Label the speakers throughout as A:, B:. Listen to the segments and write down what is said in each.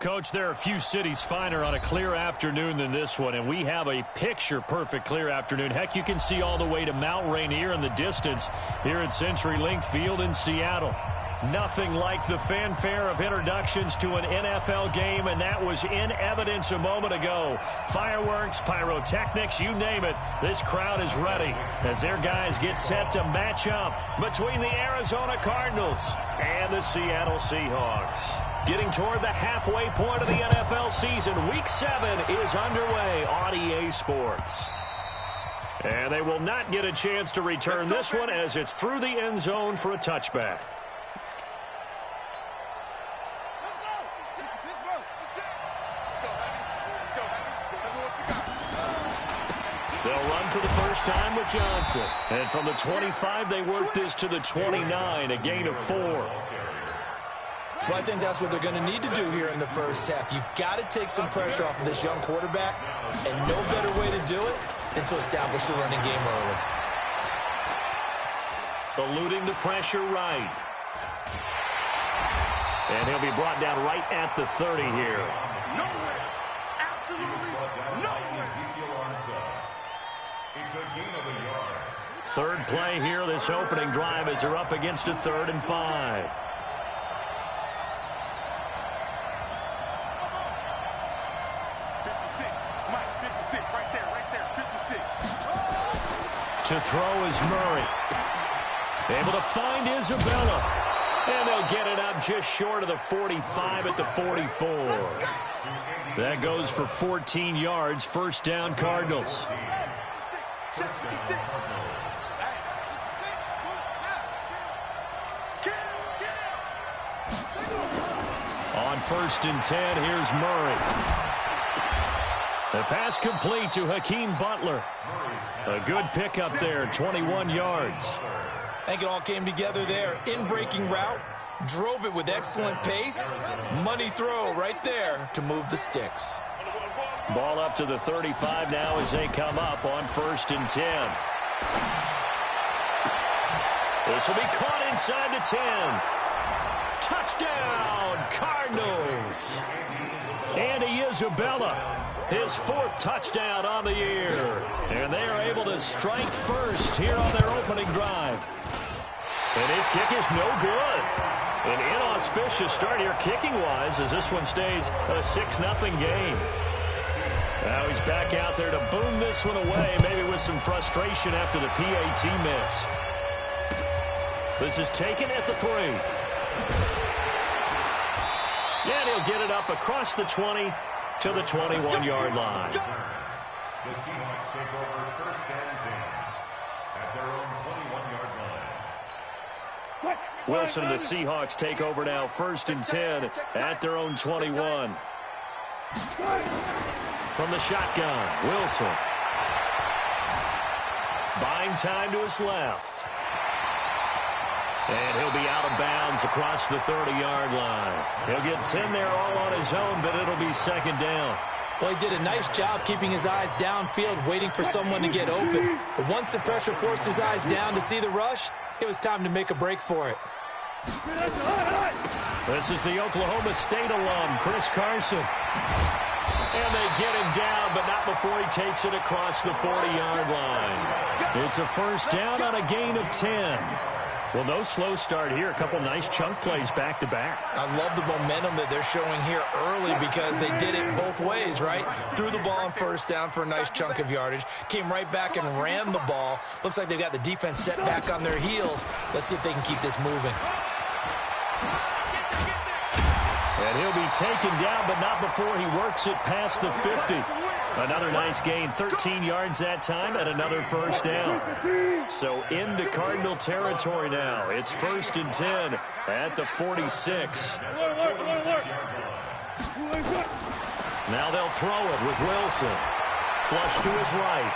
A: Coach, there are few cities finer on a clear afternoon than this one, and we have a picture-perfect clear afternoon. Heck, you can see all the way to Mount Rainier in the distance here at CenturyLink Field in Seattle. Nothing like the fanfare of introductions to an NFL game, and that was in evidence a moment ago. Fireworks, pyrotechnics, you name it. This crowd is ready as their guys get set to match up between the Arizona Cardinals and the Seattle Seahawks. Getting toward the halfway point of the NFL season, Week 7 is underway on EA Sports. And they will not get a chance to return this one as it's through the end zone for a touchback. They'll run for the first time with Johnson. And from the 25, they work this to the 29, a gain of 4.
B: Well, I think that's what they're going to need to do here in the first half. You've got to take some pressure off of this young quarterback, and no better way to do it than to establish the running game early.
A: Eluding the pressure right. And he'll be brought down right at the 30 here.
C: Nowhere. Absolutely nowhere. It's a gain of a yard.
A: Third play here, this opening drive as they're up against a 3rd and 5. To throw is Murray. Able to find Isabella. And they'll get it up just short of the 45 at the 44. That goes for 14 yards. First down, Cardinals. On 1st and 10, here's Murray. The pass complete to Hakeem Butler. A good pickup there, 21 yards.
B: I think it all came together there. In-breaking route, drove it with excellent pace. Money throw right there to move the sticks.
A: Ball up to the 35 now as they come up on 1st and 10. This will be caught inside the 10. Touchdown, Cardinals. Andy Isabella, his 4th touchdown on the year. And they are able to strike first here on their opening drive. And his kick is no good. An inauspicious start here kicking-wise as this one stays a 6-0 game. Now he's back out there to boom this one away, maybe with some frustration after the PAT miss. This is taken at the 3. And he'll get it up across the 20 to the 21-yard line.
C: The Seahawks take over 1st and 10 at their own 21-yard line.
A: Wilson and the Seahawks take over now 1st and 10 at their own 21. From the shotgun, Wilson. Buying time to his left. And he'll be out of bounds across the 30-yard line. He'll get 10 there all on his own, but it'll be 2nd down.
B: Well, he did a nice job keeping his eyes downfield, waiting for someone to get open. But once the pressure forced his eyes down to see the rush, it was time to make a break for it.
A: This is the Oklahoma State alum, Chris Carson. And they get him down, but not before he takes it across the 40-yard line. It's a 1st down on a gain of 10. Well, no slow start here. A couple nice chunk plays back-to-back.
B: I love the momentum that they're showing here early because they did it both ways, right? Threw the ball on 1st down for a nice chunk of yardage. Came right back and ran the ball. Looks like they've got the defense set back on their heels. Let's see if they can keep this moving.
A: And he'll be taken down, but not before he works it past the 50. Another nice gain, 13 yards that time, and another 1st down. So into Cardinal territory now. It's 1st and 10 at the 46. Now they'll throw it with Wilson. Flush to his right.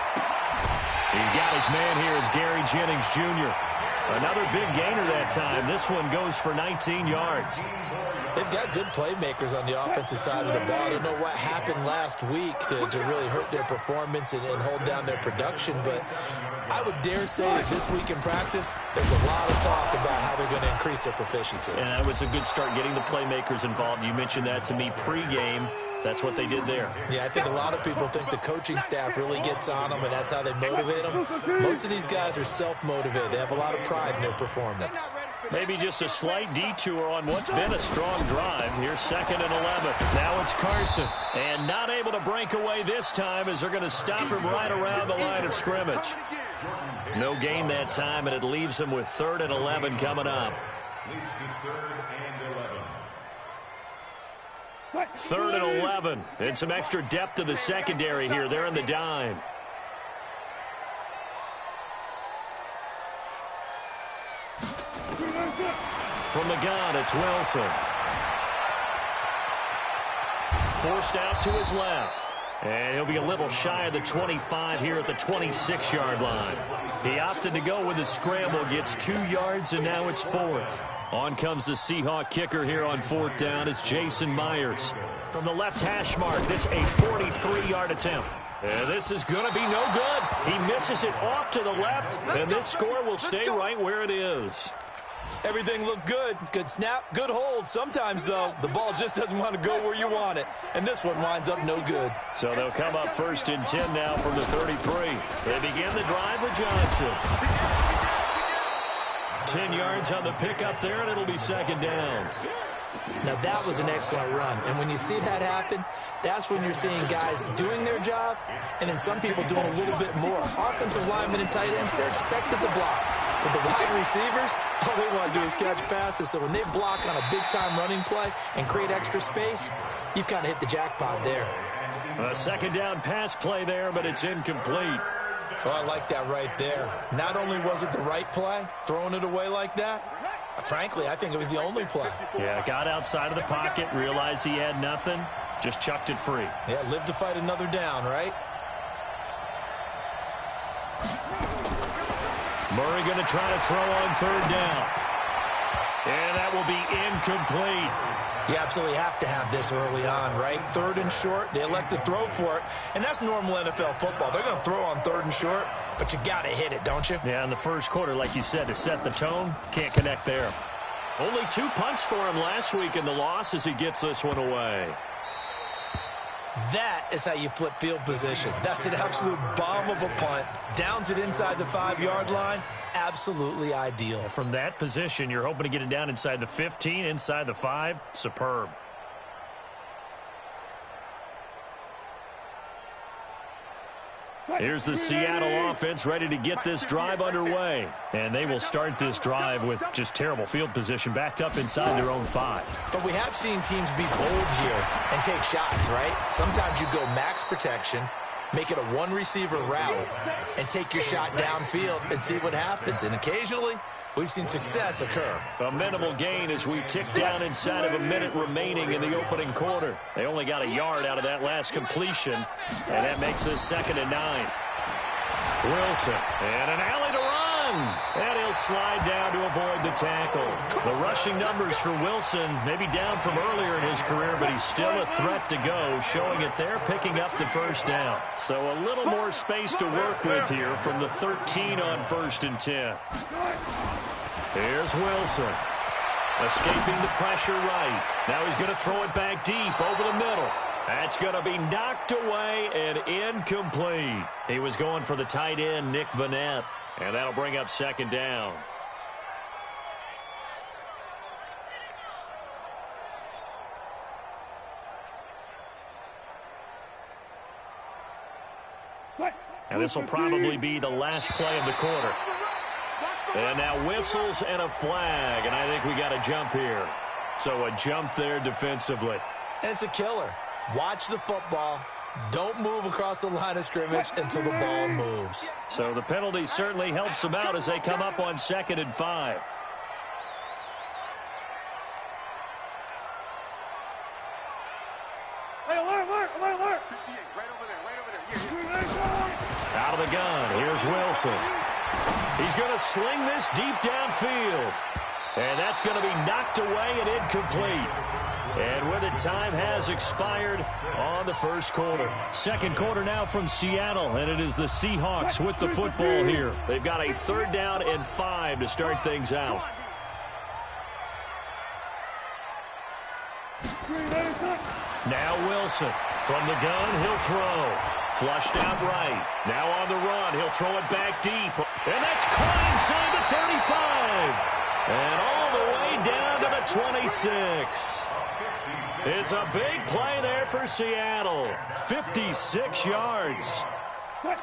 A: He's got his man here as Gary Jennings Jr. Another big gainer that time. This one goes for 19 yards.
B: They've got good playmakers on the offensive side of the ball. I don't know what happened last week to really hurt their performance and hold down their production, but I would dare say that this week in practice, there's a lot of talk about how they're going to increase their proficiency.
A: And that was a good start, getting the playmakers involved. You mentioned that to me pregame. That's what they did there.
B: Yeah, I think a lot of people think the coaching staff really gets on them, and that's how they motivate them. Most of these guys are self-motivated. They have a lot of pride in their performance.
A: Maybe just a slight detour on what's been a strong drive. Here's 2nd and 11. Now it's Carson. And not able to break away this time as they're going to stop him right around the line of scrimmage. No gain that time, and it leaves him with 3rd and 11 coming up.
C: Leads to 3rd and 11.
A: 3rd and 11. And some extra depth to the secondary here. They're in the dime. From the gun, it's Wilson. Forced out to his left. And he'll be a little shy of the 25 here at the 26-yard line. He opted to go with a scramble, gets 2 yards, and now it's 4th. On comes the Seahawk kicker here on 4th down. It's Jason Myers. From the left hash mark, this a 43-yard attempt. And this is going to be no good. He misses it off to the left, and this score will stay right where it is.
B: Everything looked good. Good snap, good hold. Sometimes, though, the ball just doesn't want to go where you want it. And this one winds up no good.
A: So they'll come up 1st and 10 now from the 33. They begin the drive with Johnson. 10 yards on the pickup there, and it'll be 2nd down.
B: Now, that was an excellent run. And when you see that happen, that's when you're seeing guys doing their job, and then some people doing a little bit more. Offensive linemen and tight ends, they're expected to block. But the wide receivers, all they want to do is catch passes. So when they block on a big-time running play and create extra space, you've kind of hit the jackpot there.
A: A 2nd down pass play there, but it's incomplete.
B: Oh, I like that right there. Not only was it the right play, throwing it away like that, frankly, I think it was the only play.
A: Yeah, got outside of the pocket, realized he had nothing, just chucked it free.
B: Yeah, live to fight another down, right?
A: Murray going to try to throw on 3rd down. And that will be incomplete.
B: You absolutely have to have this early on, right? 3rd and short, they elect to throw for it, and that's normal NFL football. They're going to throw on 3rd and short, but you've got to hit it, don't you?
A: Yeah, in the first quarter, like you said, to set the tone, can't connect there. Only 2 punts for him last week in the loss as he gets this one away.
B: That is how you flip field position. That's an absolute bomb of a punt. Downs it inside the 5-yard line. Absolutely ideal.
A: From that position, you're hoping to get it down inside the 15, inside the 5. Superb. Here's the Seattle offense ready to get this drive underway. And they will start this drive with just terrible field position backed up inside their own 5.
B: But we have seen teams be bold here and take shots, right? Sometimes you go max protection, make it a 1-receiver route, and take your shot downfield and see what happens. And occasionally, we've seen success occur.
A: A minimal gain as we tick down inside of a minute remaining in the opening quarter. They only got a yard out of that last completion, and that makes this 2nd and 9. Wilson, and an alley to run. And he'll slide down to avoid the tackle. The rushing numbers for Wilson maybe down from earlier in his career, but he's still a threat to go, showing it there, picking up the 1st down. So a little more space to work with here from the 13 on 1st and 10. Here's Wilson. Escaping the pressure right. Now he's going to throw it back deep over the middle. That's going to be knocked away and incomplete. He was going for the tight end, Nick Vanette. And that'll bring up 2nd down. And this will probably be the last play of the quarter. And now whistles and a flag, and I think we got a jump here. So a jump there defensively.
B: And it's a killer. Watch the football. Don't move across the line of scrimmage until the ball moves.
A: So the penalty certainly helps them out as they come up on 2nd and 5. Out of the gun, here's Wilson. He's going to sling this deep downfield. And that's going to be knocked away and incomplete. And with it, time has expired on the first quarter. Second quarter now from Seattle, and it is the Seahawks with the football here. They've got a 3rd down and 5 to start things out. Now Wilson from the gun, he'll throw. Flushed out right. Now on the run, he'll throw it back deep. And that's caught inside the 35. And all the way down to the 26. It's a big play there for Seattle. 56 yards.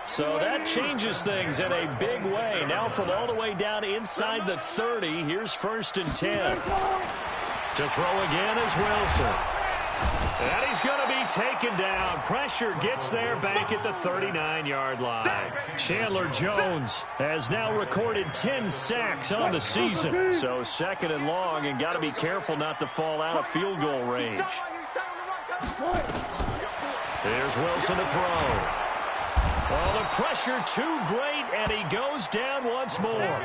A: So that changes things in a big way. Now from all the way down inside the 30, here's 1st and 10. To throw again is Wilson. And he's going to be taken down. Pressure gets there back at the 39-yard line. Chandler Jones has now recorded 10 sacks on the season. So 2nd and long, and got to be careful not to fall out of field goal range. Here's Wilson to throw. Well, the pressure too great, and he goes down once more.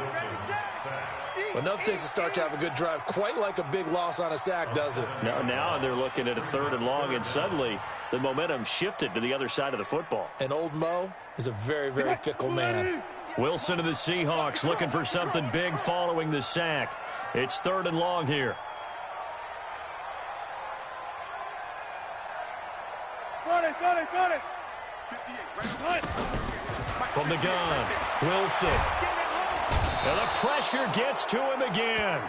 B: Enough takes a start to have a good drive. Quite like a big loss on a sack, does it?
A: Now they're looking at a 3rd and long, and suddenly the momentum shifted to the other side of the football.
B: And old Mo is a very, very fickle man.
A: Wilson of the Seahawks looking for something big following the sack. It's 3rd and long here.
D: Got it.
A: From the gun, Wilson. And the pressure gets to him again.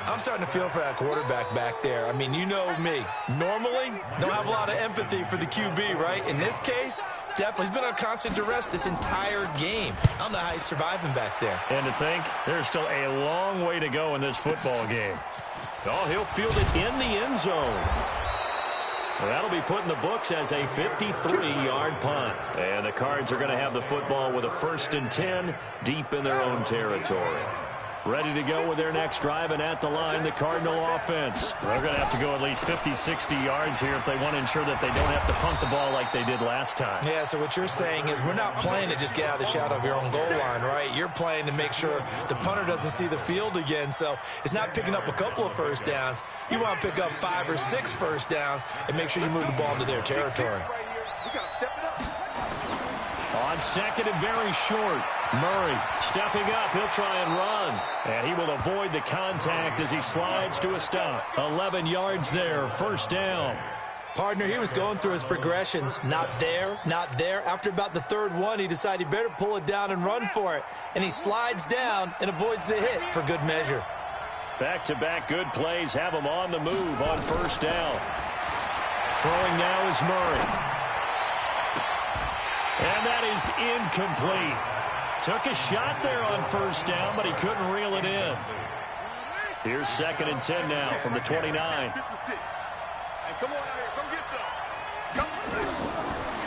B: I'm starting to feel for that quarterback back there. I mean, you know me. Normally, don't have a lot of empathy for the QB, right? In this case, definitely. He's been on constant duress this entire game. I don't know how he's surviving back there.
A: And to think, there's still a long way to go in this football game. Oh, he'll field it in the end zone. Well, that'll be put in the books as a 53-yard punt. And the Cards are going to have the football with a 1st and 10 deep in their own territory. Ready to go with their next drive, and at the line, the Cardinal offense. They're going to have to go at least 50, 60 yards here if they want to ensure that they don't have to punt the ball like they did last time.
B: Yeah, so what you're saying is we're not playing to just get out of the shadow of your own goal line, right? You're playing to make sure the punter doesn't see the field again. So it's not picking up a couple of first downs. You want to pick up 5 or 6 first downs and make sure you move the ball into their territory.
A: On 2nd and very short, Murray stepping up. He'll try and run. And he will avoid the contact as he slides to a stop. 11 yards there, 1st down.
B: Partner, he was going through his progressions. Not there, not there. After about the 3rd one, he decided he better pull it down and run for it. And he slides down and avoids the hit for good measure.
A: Back-to-back good plays have him on the move on 1st down. Throwing now is Murray. And that is incomplete. Took a shot there on 1st down, but he couldn't reel it in. Here's 2nd and 10 now from the 29.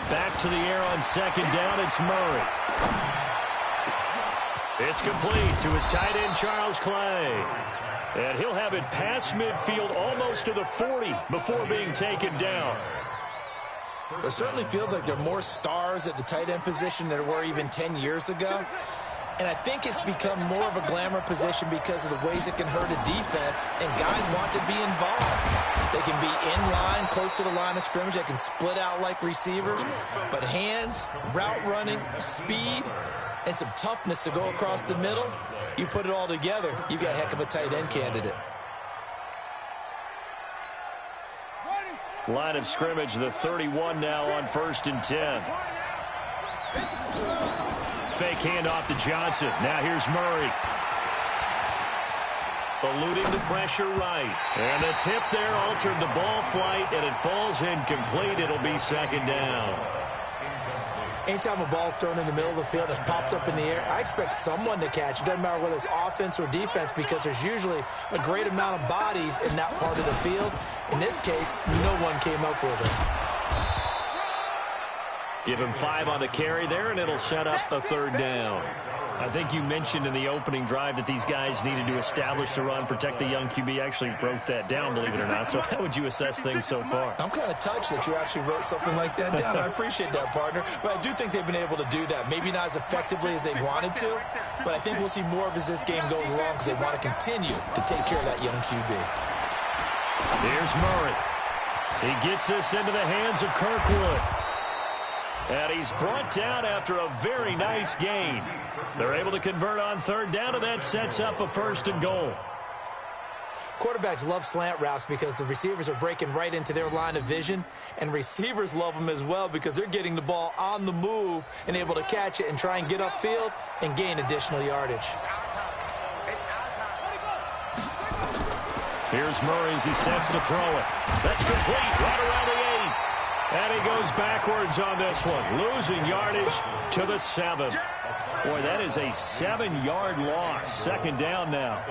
A: Back to the air on 2nd down, it's Murray. It's complete to his tight end, Charles Clay. And he'll have it past midfield almost to the 40 before being taken down.
B: It certainly feels like there are more stars at the tight end position than there were even 10 years ago. And I think it's become more of a glamour position because of the ways it can hurt a defense, and guys want to be involved. They can be in line, close to the line of scrimmage. They can split out like receivers. But hands, route running, speed, and some toughness to go across the middle, you put it all together, you got a heck of a tight end candidate.
A: Line of scrimmage, the 31 now on 1st and 10. Fake handoff to Johnson. Now here's Murray. Eluding the pressure right. And the tip there altered the ball flight, and it falls incomplete. It'll be 2nd down.
B: Anytime a ball's thrown in the middle of the field and it's popped up in the air, I expect someone to catch. It doesn't matter whether it's offense or defense, because there's usually a great amount of bodies in that part of the field. In this case, no one came up with it.
A: Give him 5 on the carry there, and it'll set up a 3rd down. I think you mentioned in the opening drive that these guys needed to establish the run, protect the young QB. I actually wrote that down, believe it or not. So how would you assess things so far?
B: I'm kind of touched that you actually wrote something like that down. I appreciate that, partner. But I do think they've been able to do that. Maybe not as effectively as they wanted to, but I think we'll see more of as this game goes along because they want to continue to take care of that young QB.
A: Here's Murray. He gets this into the hands of Kirkwood. And he's brought down after a very nice gain. They're able to convert on third down, and that sets up a 1st and goal.
B: Quarterbacks love slant routes because the receivers are breaking right into their line of vision, and receivers love them as well because they're getting the ball on the move and able to catch it and try and get upfield and gain additional yardage.
A: Here's Murray as he sets to throw it. That's complete right around the 8. And he goes backwards on this one, losing yardage to the 7. Boy, that is a 7-yard loss. 2nd down now.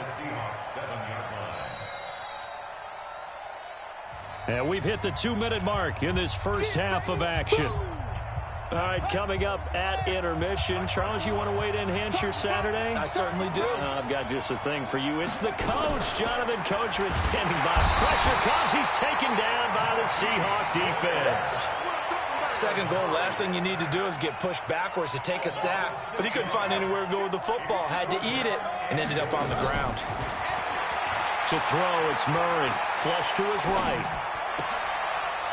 A: And we've hit the 2-minute mark in this first half of action. All right, coming up at intermission. Charles, you want to wait to enhance your Saturday?
B: I certainly do.
A: I've got just a thing for you. It's the coach, Jonathan Coachman, standing by. Pressure comes. He's taken down by the Seahawk defense.
B: 2nd goal, last thing you need to do is get pushed backwards to take a sack. But he couldn't find anywhere to go with the football. Had to eat it and ended up on the ground.
A: To throw, it's Murray. Flush to his right.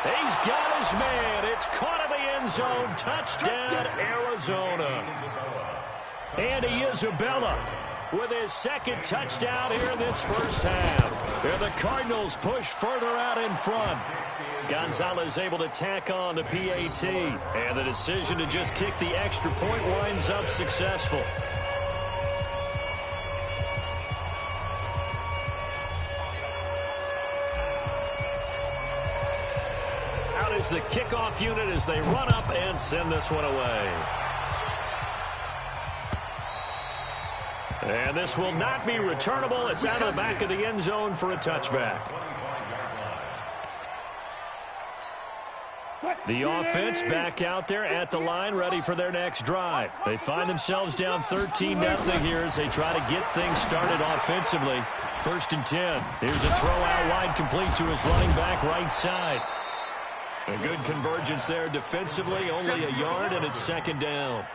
A: He's got his man. It's caught in the end zone. Touchdown, Arizona. Andy Isabella with his 2nd touchdown here in this first half. And the Cardinals push further out in front. Gonzalez able to tack on the PAT. And the decision to just kick the extra point winds up successful. Is the kickoff unit as they run up and send this one away. And this will not be returnable. It's out of the back of the end zone for a touchback. The offense back out there at the line, ready for their next drive. They find themselves down 13-0 here as they try to get things started offensively. 1st and 10. Here's a throw out wide, complete to his running back right side. A good convergence there defensively, only a yard, and it's 2nd down.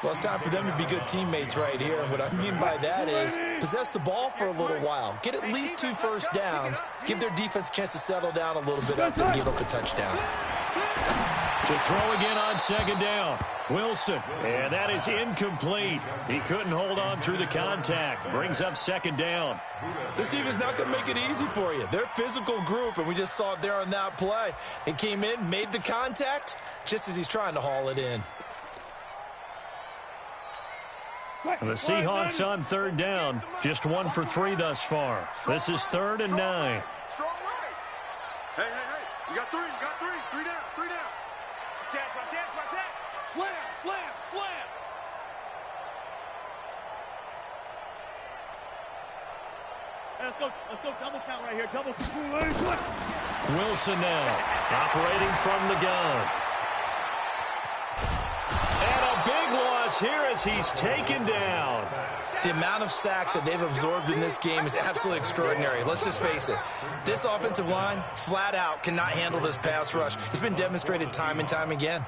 B: Well, it's time for them to be good teammates right here. And what I mean by that is possess the ball for a little while. Get at least 2 first downs. Give their defense a chance to settle down a little bit after they give up a touchdown.
A: To throw again on 2nd down. Wilson, and that is incomplete. He couldn't hold on through the contact. Brings up 2nd down.
B: This defense is not going to make it easy for you. They're a physical group, and we just saw it there on that play. It came in, made the contact, just as he's trying to haul it in.
A: And the Seahawks on 3rd down. Just 1 for 3 thus far. This is 3rd and 9.
D: Hey. You got 3. 3 down. Watch out. Slam. Let's go double count right here. Double.
A: Wilson now operating from the gun. And a big loss here as he's taken down.
B: The amount of sacks that they've absorbed in this game is absolutely extraordinary. Let's just face it. This offensive line, flat out, cannot handle this pass rush. It's been demonstrated time and time again.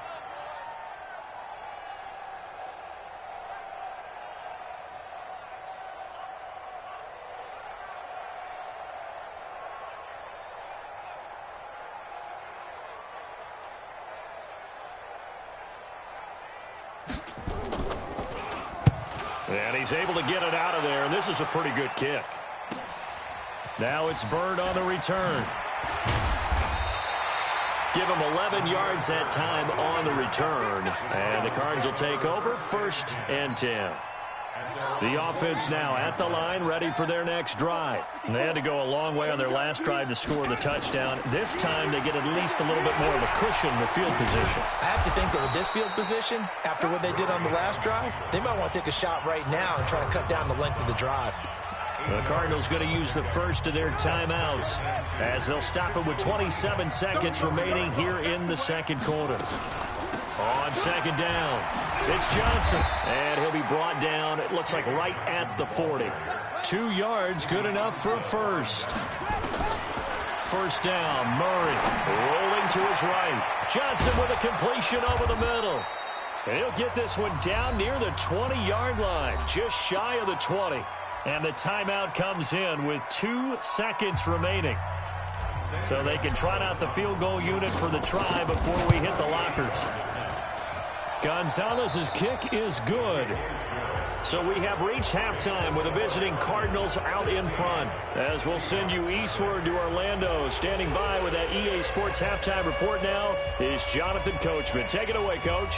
A: And he's able to get it out of there, and this is a pretty good kick. Now it's Bird on the return. Give him 11 yards that time on the return. And the Cards will take over 1st and 10. The offense now at the line, ready for their next drive. And they had to go a long way on their last drive to score the touchdown. This time they get at least a little bit more of a cushion in the field position.
B: I have to think that with this field position, after what they did on the last drive, they might want to take a shot right now and try to cut down the length of the drive.
A: The Cardinals going to use the first of their timeouts as they'll stop it with 27 seconds remaining here in the 2nd quarter. On second down, it's Johnson. And he'll be brought down, it looks like right at the 40. 2 yards, good enough for first. First down, Murray rolling to his right. Johnson with a completion over the middle. And he'll get this one down near the 20-yard line, just shy of the 20. And the timeout comes in with 2 seconds remaining. So they can trot out the field goal unit for the try before we hit the lockers. Gonzalez's kick is good. So we have reached halftime with the visiting Cardinals out in front. As we'll send you eastward to Orlando. Standing by with that EA Sports halftime report now is Jonathan Coachman. Take it away, Coach.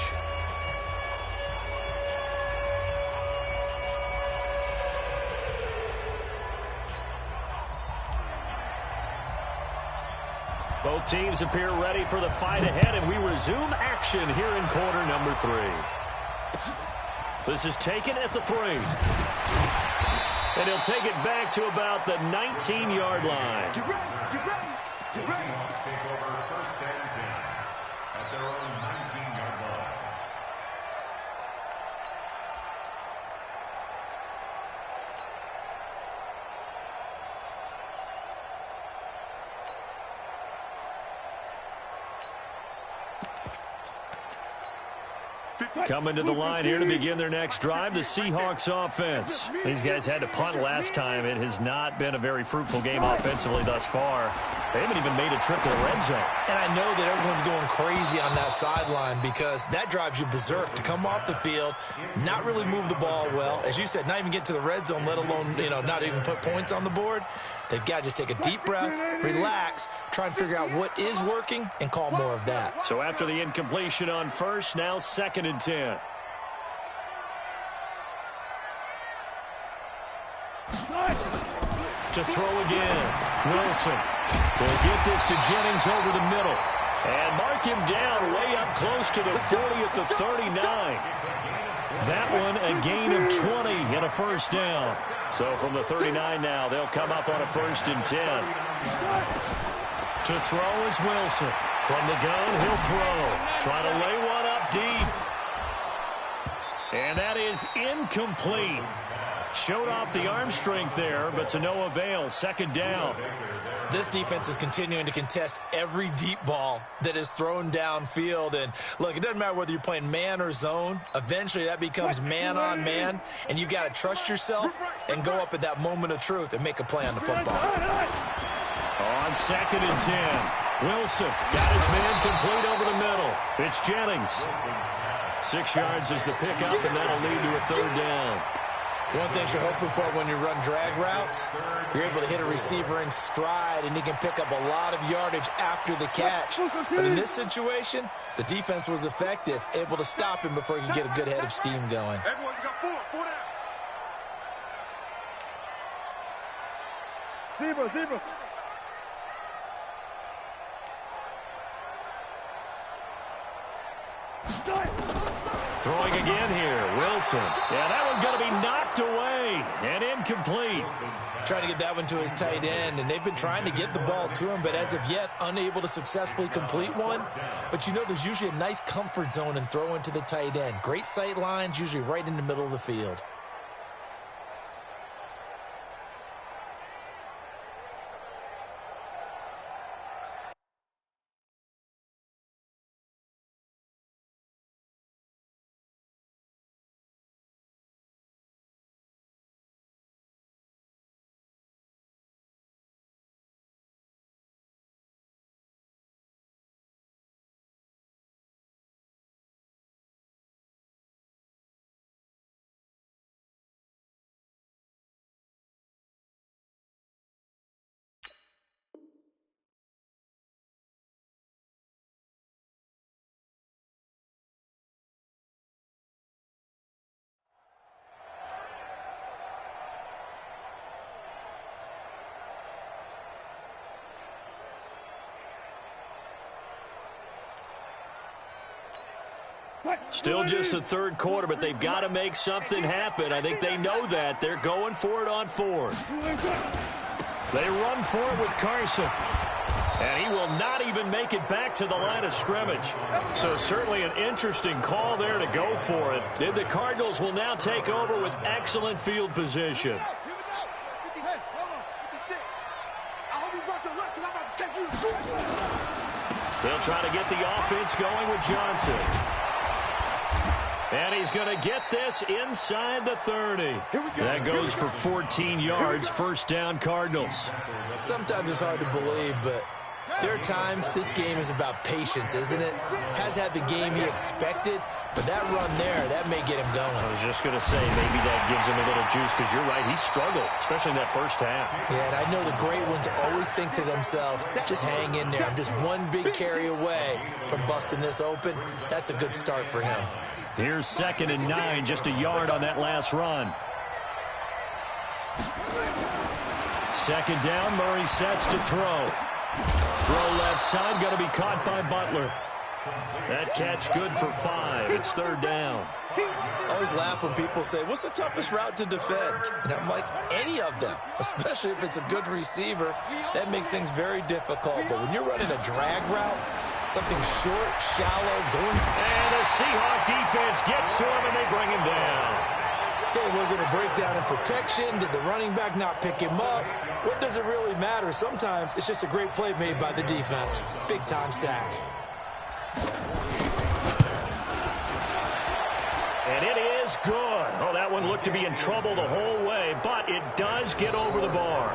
A: Both teams appear ready for the fight ahead, and we resume action here in quarter number 3. This is taken at the 3. And he'll take it back to about the 19-yard line.
C: Get ready. The Seahawks take over first and 10 at their own 19-yard line.
A: Coming to the line here to begin their next drive, the Seahawks offense. These guys had to punt last time. It has not been a very fruitful game offensively thus far. They haven't even made a trip to the red zone.
B: And I know that everyone's going crazy on that sideline because that drives you berserk to come off the field, not really move the ball well. As you said, not even get to the red zone, let alone, not even put points on the board. They've got to just take a deep breath, relax, try and figure out what is working, and call more of that.
A: So after the incompletion on first, now 2nd and 10. To throw again, Wilson will get this to Jennings over the middle. And mark him down way up close to the 40 at the 39. That one a gain of 20 and a first down. So from the 39 now, they'll come up on a 1st and 10. To throw is Wilson. From the gun, he'll throw. Trying to lay one up deep. And that is incomplete. Showed off the arm strength there, but to no avail. 2nd down.
B: This defense is continuing to contest every deep ball that is thrown downfield. And, look, it doesn't matter whether you're playing man or zone. Eventually, that becomes man-on-man, and you've got to trust yourself and go up at that moment of truth and make a play on the football.
A: On 2nd and 10, Wilson got his man complete over the middle. It's Jennings. 6 yards is the pickup, and that'll lead to a 3rd down.
B: One thing you're hoping for when you run drag routes, you're able to hit a receiver in stride, and he can pick up a lot of yardage after the catch. But in this situation, the defense was effective, able to stop him before he could get a good head of steam going.
D: Everyone, you got 4 down. Zebra.
A: Throwing again here, Wilson. Yeah, that one's going to be knocked away and incomplete.
B: Trying to get that one to his tight end, and they've been trying to get the ball to him, but as of yet, unable to successfully complete one. But there's usually a nice comfort zone in throwing to the tight end. Great sight lines, usually right in the middle of the field.
A: Still just the 3rd quarter, but they've got to make something happen. I think they know that. They're going for it on 4th. They run for it with Carson. And he will not even make it back to the line of scrimmage. So certainly an interesting call there to go for it. And the Cardinals will now take over with excellent field position. They'll try to get the offense going with Johnson. And he's going to get this inside the 30. That goes for 14 yards, first down Cardinals.
B: Sometimes it's hard to believe, but there are times this game is about patience, isn't it? Has had the game he expected, but that run there, that may get him going.
A: I was just going to say, maybe that gives him a little juice, because you're right, he struggled, especially in that first half.
B: Yeah, and I know the great ones always think to themselves, just hang in there. I'm just one big carry away from busting this open. That's a good start for him.
A: Here's 2nd and 9, just a yard on that last run. 2nd down, Murray sets to throw. Throw left side, going to be caught by Butler. That catch good for 5. It's 3rd down.
B: I always laugh when people say, what's the toughest route to defend? And I'm like, any of them, especially if it's a good receiver. That makes things very difficult. But when you're running a drag route, something short, shallow, going.
A: And the Seahawk defense gets to him, and they bring him down.
B: Okay, was it a breakdown in protection? Did the running back not pick him up? What does it really matter? Sometimes it's just a great play made by the defense. Big-time sack.
A: And it is good. Oh, that one looked to be in trouble the whole way, but it does get over the bar.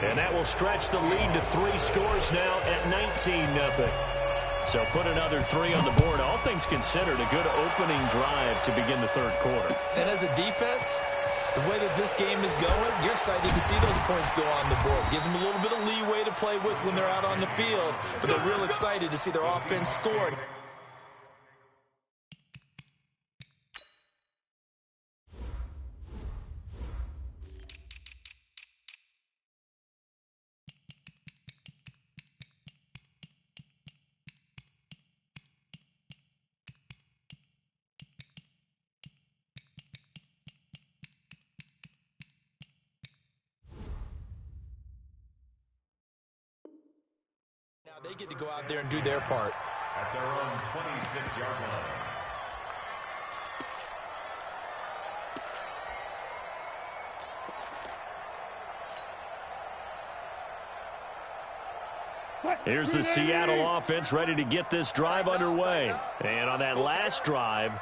A: And that will stretch the lead to 3 scores now at 19-0. So put another 3 on the board. All things considered, a good opening drive to begin the 3rd quarter.
B: And as a defense, the way that this game is going, you're excited to see those points go on the board. Gives them a little bit of leeway to play with when they're out on the field, but they're real excited to see their offense score. Now they get to go out there and do their part.
C: At their own 26-yard line.
A: Here's the Seattle offense ready to get this drive underway. And on that last drive,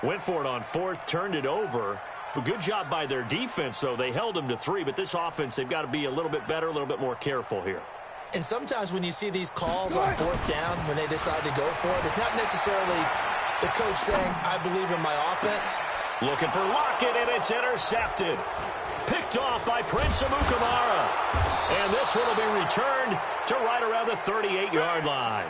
A: went for it on 4th, turned it over. A good job by their defense, though. They held them to 3, but this offense, they've got to be a little bit better, a little bit more careful here.
B: And sometimes when you see these calls on 4th down, when they decide to go for it, it's not necessarily the coach saying, I believe in my offense.
A: Looking for Lockett, and it's intercepted. Picked off by Prince Amukamara. And this one will be returned to right around the 38-yard line.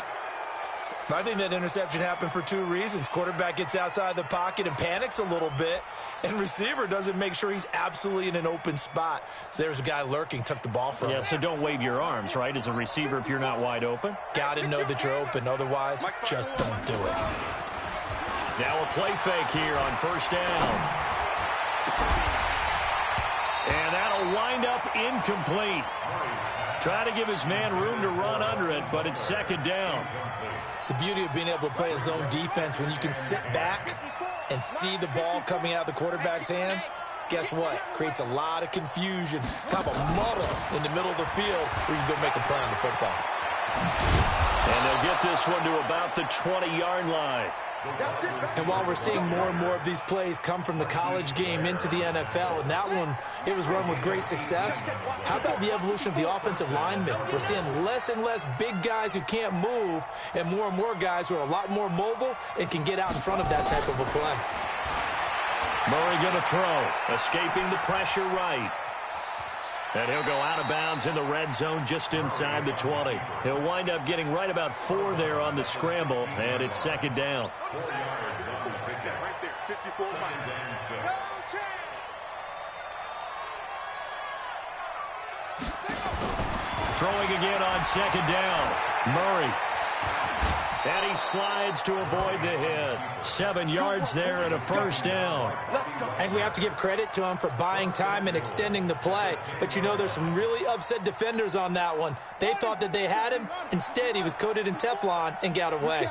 B: I think that interception happened for 2 reasons. Quarterback gets outside the pocket and panics a little bit, and receiver doesn't make sure he's absolutely in an open spot. So there's a guy lurking, took the ball from him.
A: Yeah, so don't wave your arms, right, as a receiver if you're not wide open.
B: Got to know that you're open. Otherwise, just don't do it.
A: Now a play fake here on 1st down. And that'll wind up incomplete. Try to give his man room to run under it, but it's 2nd down.
B: The beauty of being able to play a zone defense when you can sit back and see the ball coming out of the quarterback's hands, guess what? Creates a lot of confusion, kind of a muddle in the middle of the field where you can go make a play on the football.
A: And they'll get this one to about the 20-yard line.
B: And while we're seeing more and more of these plays come from the college game into the NFL, and that one, it was run with great success, how about the evolution of the offensive linemen? We're seeing less and less big guys who can't move and more guys who are a lot more mobile and can get out in front of that type of a play.
A: Murray going to throw, escaping the pressure right. And he'll go out of bounds in the red zone just inside the 20. He'll wind up getting right about 4 there on the scramble, and it's 2nd down.
C: 4 yards on the pickup. Right there, 54 miles. 6.
A: Throwing again on 2nd down. Murray. And he slides to avoid the hit. 7 yards there and a first down.
B: I think we have to give credit to him for buying time and extending the play. But you know, there's some really upset defenders on that one. They thought that they had him. Instead, he was coated in Teflon and got away.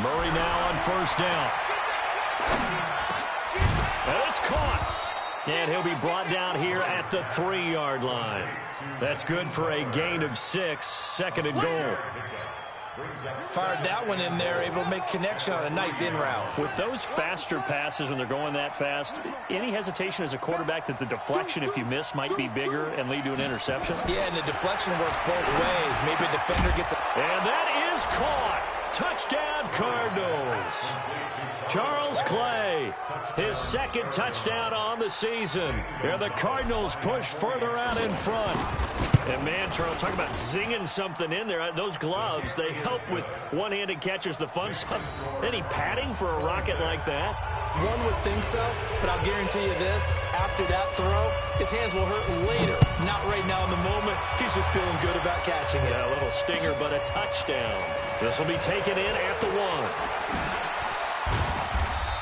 A: Murray now on first down. And it's caught. And he'll be brought down here at the 3-yard line. That's good for a gain of 6, second and goal.
B: Fired that one in there, able to make connection on a nice in route.
A: With those faster passes when they're going that fast, any hesitation as a quarterback that the deflection, if you miss, might be bigger and lead to an interception?
B: Yeah, and the deflection works both ways. Maybe a defender gets a...
A: And that is caught. Touchdown, Cardinals. Charles Clay, his second touchdown on the season. And the Cardinals push further out in front. And, man, Charles, talk about zinging something in there. Those gloves, they help with one-handed catches, the fun stuff. Any padding for a rocket like that?
B: One would think so, but I'll guarantee you this. After that throw, his hands will hurt later. Not right now in the moment. He's just feeling good about catching it.
A: Yeah, a little stinger, but a touchdown. This will be taken in at the 1.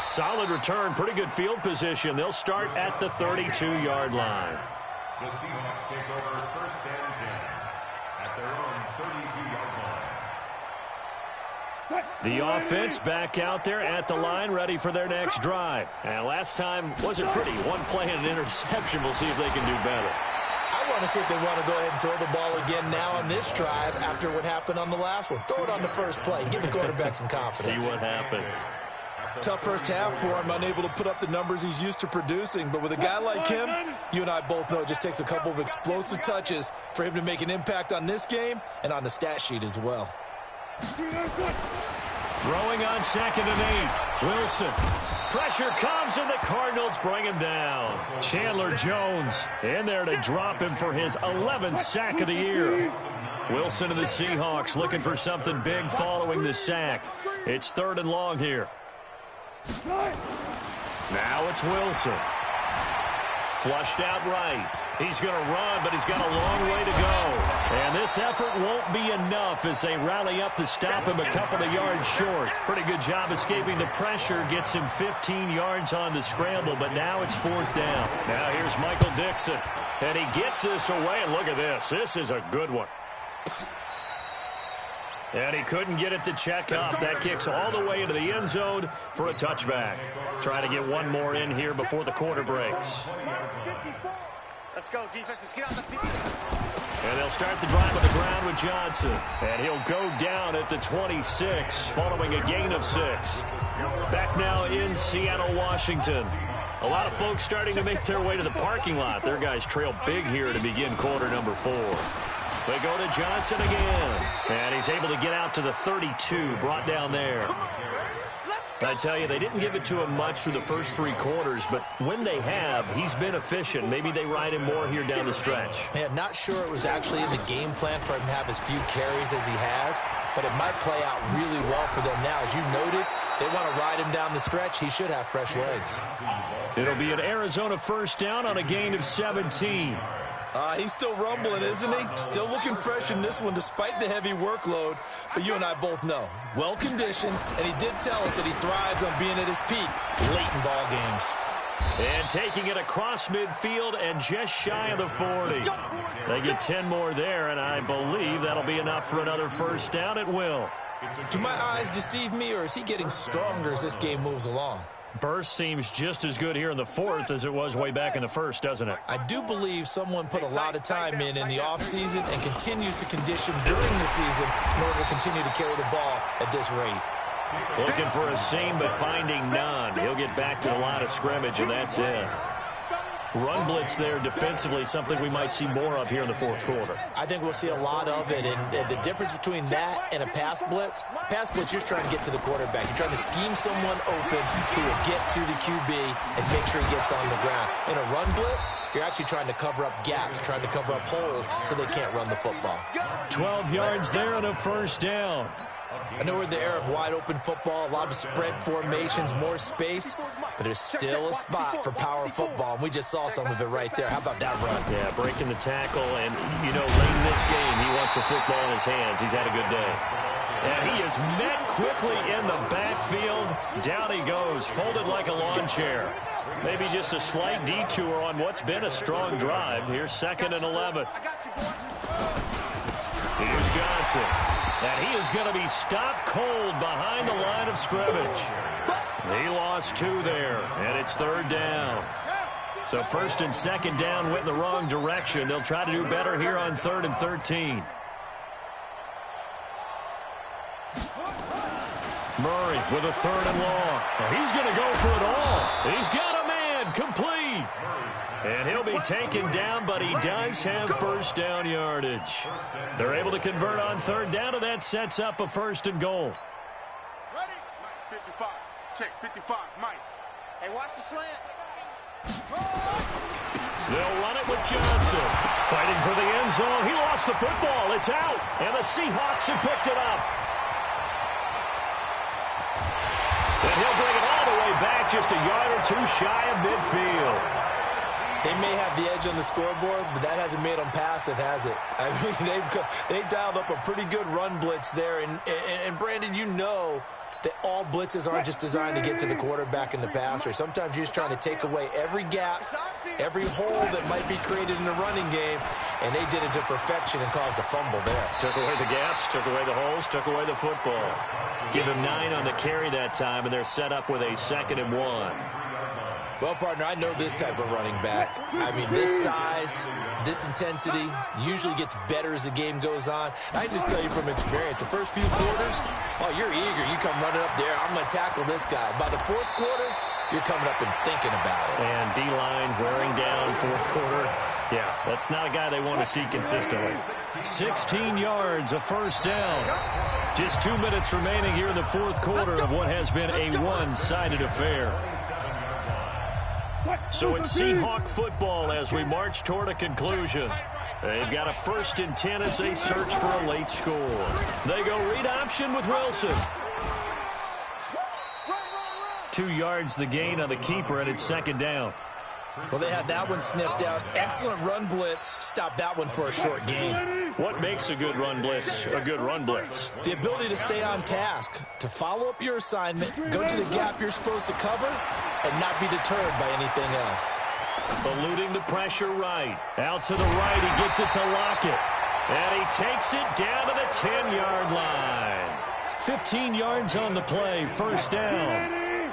A: Solid return, pretty good field position. They'll start at the 32-yard line.
C: The Seahawks take over first and 10 at their own 32-yard line.
A: The offense back out there at the line, ready for their next drive. And last time wasn't pretty. One play and an interception. We'll see if they can do better.
B: I want to see if they want to go ahead and throw the ball again now on this drive after what happened on the last one. Throw it on the first play. Give the quarterback some confidence.
A: See what happens.
B: Tough first half for him, unable to put up the numbers he's used to producing. But with a guy like him, you and I both know it just takes a couple of explosive touches for him to make an impact on this game and on the stat sheet as well.
A: Throwing on second and 8. Wilson. Pressure comes, and the Cardinals bring him down. Chandler Jones in there to drop him for his 11th sack of the year. Wilson and the Seahawks looking for something big following the sack. It's 3rd and long here. Now it's Wilson. Flushed out right. He's going to run, but he's got a long way to go. And this effort won't be enough as they rally up to stop him a couple of yards short. Pretty good job escaping the pressure. Gets him 15 yards on the scramble, but now it's 4th down. Now here's Michael Dixon. And he gets this away, and look at this. This is a good one. And he couldn't get it to check up. That kicks all the way into the end zone for a touchback. Trying to get one more in here before the quarter breaks.
D: Let's go, defense. Let's get out the field.
A: And they'll start the drive on the ground with Johnson. And he'll go down at the 26, following a gain of 6. Back now in Seattle, Washington. A lot of folks starting to make their way to the parking lot. Their guys trail big here to begin quarter number 4. They go to Johnson again. And he's able to get out to the 32, brought down there. I tell you, they didn't give it to him much through the first 3 quarters, but when they have, he's been efficient. Maybe they ride him more here down the stretch.
B: Yeah, not sure it was actually in the game plan for him to have as few carries as he has, but it might play out really well for them now. As you noted, they want to ride him down the stretch. He should have fresh legs.
A: It'll be an Arizona first down on a gain of 17.
B: He's still rumbling, isn't he? Still looking fresh in this one despite the heavy workload. But you and I both know, well-conditioned, and he did tell us that he thrives on being at his peak late in ball games.
A: And taking it across midfield and just shy of the 40. They get 10 more there, and I believe that'll be enough for another first down at will.
B: Do my eyes deceive me, or is he getting stronger as this game moves along?
A: Burst seems just as good here in the 4th as it was way back in the 1st, doesn't it?
B: I do believe someone put a lot of time in the offseason and continues to condition during the season in order to continue to carry the ball at this rate.
A: Looking for a seam, but finding none. He'll get back to the line of scrimmage, and that's it. Run blitz there defensively, something we might see more of here in the 4th quarter.
B: I think we'll see a lot of it, and the difference between that and a pass blitz, you're trying to get to the quarterback. You're trying to scheme someone open who will get to the QB and make sure he gets on the ground. In a run blitz, you're actually trying to cover up gaps, trying to cover up holes so they can't run the football.
A: 12 yards there and a first down.
B: I know we're in the era of wide-open football, a lot of spread formations, more space, but there's still a spot for power football, and we just saw some of it right there. How about that run?
A: Yeah, breaking the tackle, and, you know, late in this game, he wants the football in his hands. He's had a good day. And he is met quickly in the backfield. Down he goes, folded like a lawn chair. Maybe just a slight detour on what's been a strong drive. Here's 2nd and 11. Here's Johnson. And he is going to be stopped cold behind the line of scrimmage. He lost 2 there, and it's 3rd down. So 1st and 2nd down went in the wrong direction. They'll try to do better here on 3rd and 13. Murray with a 3rd and long. And he's going to go for it all. He's got a man complete. And he'll be taken down, but he does have 1st down yardage. They're able to convert on 3rd down, and that sets up a 1st and goal.
E: Ready? 55. Check 55. Mike. Hey, watch the slant.
A: They'll run it with Johnson. Fighting for the end zone. He lost the football. It's out. And the Seahawks have picked it up. And he'll bring it all the way back, just a yard or 2 shy of midfield.
B: They may have the edge on the scoreboard, but that hasn't made them passive, has it? I mean, they've dialed up a pretty good run blitz there. And Brandon, you know that all blitzes aren't just designed to get to the quarterback and the passer. Sometimes you're just trying to take away every gap, every hole that might be created in the running game, and they did it to perfection and caused a fumble there.
A: Took away the gaps, took away the holes, took away the football. Give him 9 on the carry that time, and they're set up with a 2nd and 1.
B: Well, partner, I know this type of running back. I mean, this size, this intensity usually gets better as the game goes on. I just tell you from experience, the first few quarters, oh, you're eager. You come running up there, I'm going to tackle this guy. By the 4th quarter, you're coming up and thinking about it.
A: And D-line wearing down 4th quarter. Yeah, that's not a guy they want to see consistently. 16 yards, a 1st down. Just 2 minutes remaining here in the 4th quarter of what has been a one-sided affair. So it's Seahawk football as we march toward a conclusion. They've got a 1st and 10 as they search for a late score. They go read option with Wilson. 2 yards the gain on the keeper, and it's 2nd down.
B: Well, they had that one sniffed out. Excellent run blitz. Stop that one for a short gain.
A: What makes a good run blitz a good run blitz?
B: The ability to stay on task, to follow up your assignment, go to the gap you're supposed to cover, and not be deterred by anything else.
A: Eluding the pressure right. Out to the right, he gets it to Lockett. And he takes it down to the 10-yard line. 15 yards on the play, 1st down.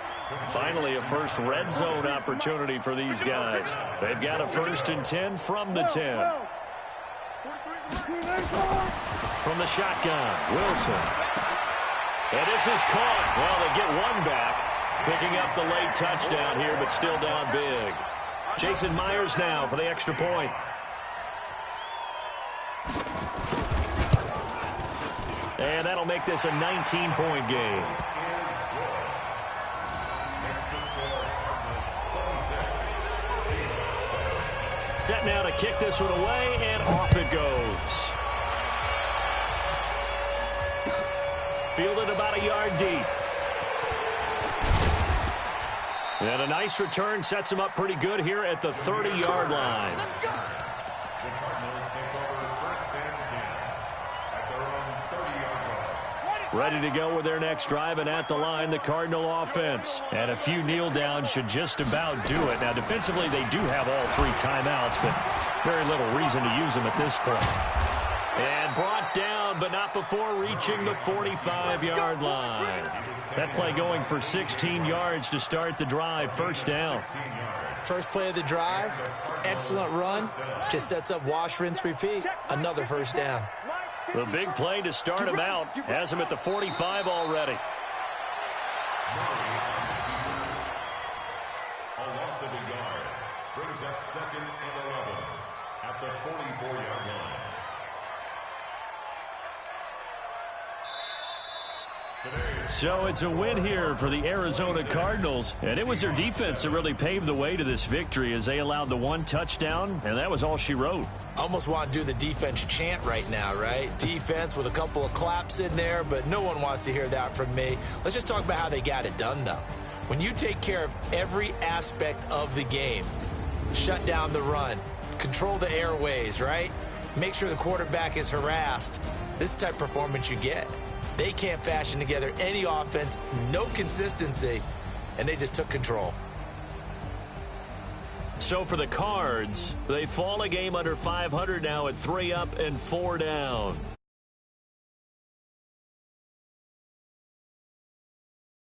A: Finally, a first red zone opportunity for these guys. They've got a 1st and 10 from the 10. From the shotgun, Wilson. And this is caught. Well, they get one back. Picking up the late touchdown here, but still down big. Jason Myers now for the extra point. And that'll make this a 19-point game. Set now to kick this one away, and off it goes. Fielded about a yard deep. And a nice return sets him up pretty good here at the 30-yard line. Ready to go with their next drive, and at the line, the Cardinal offense. And a few kneel downs should just about do it. Now, defensively, they do have all 3 timeouts, but very little reason to use them at this point. And brought down, but not before reaching the 45-yard line. That play going for 16 yards to start the drive, 1st down.
B: First play of the drive, excellent run. Just sets up wash, rinse, repeat. Another 1st down.
A: The big play to start him out has him at the 45 already.
C: A loss of a yard brings up 2nd and 11 at the 44-yard line.
A: So it's a win here for the Arizona Cardinals, and it was their defense that really paved the way to this victory as they allowed the 1 touchdown, and that was all she wrote.
B: Almost want to do the defense chant right now, right? Defense with a couple of claps in there, but no one wants to hear that from me. Let's just talk about how they got it done, though. When you take care of every aspect of the game, shut down the run, control the airways, right? Make sure the quarterback is harassed. This is the type of performance you get. They can't fashion together any offense, no consistency, and they just took control.
A: So for the Cards, they fall a game under 500 now at 3 up and 4 down.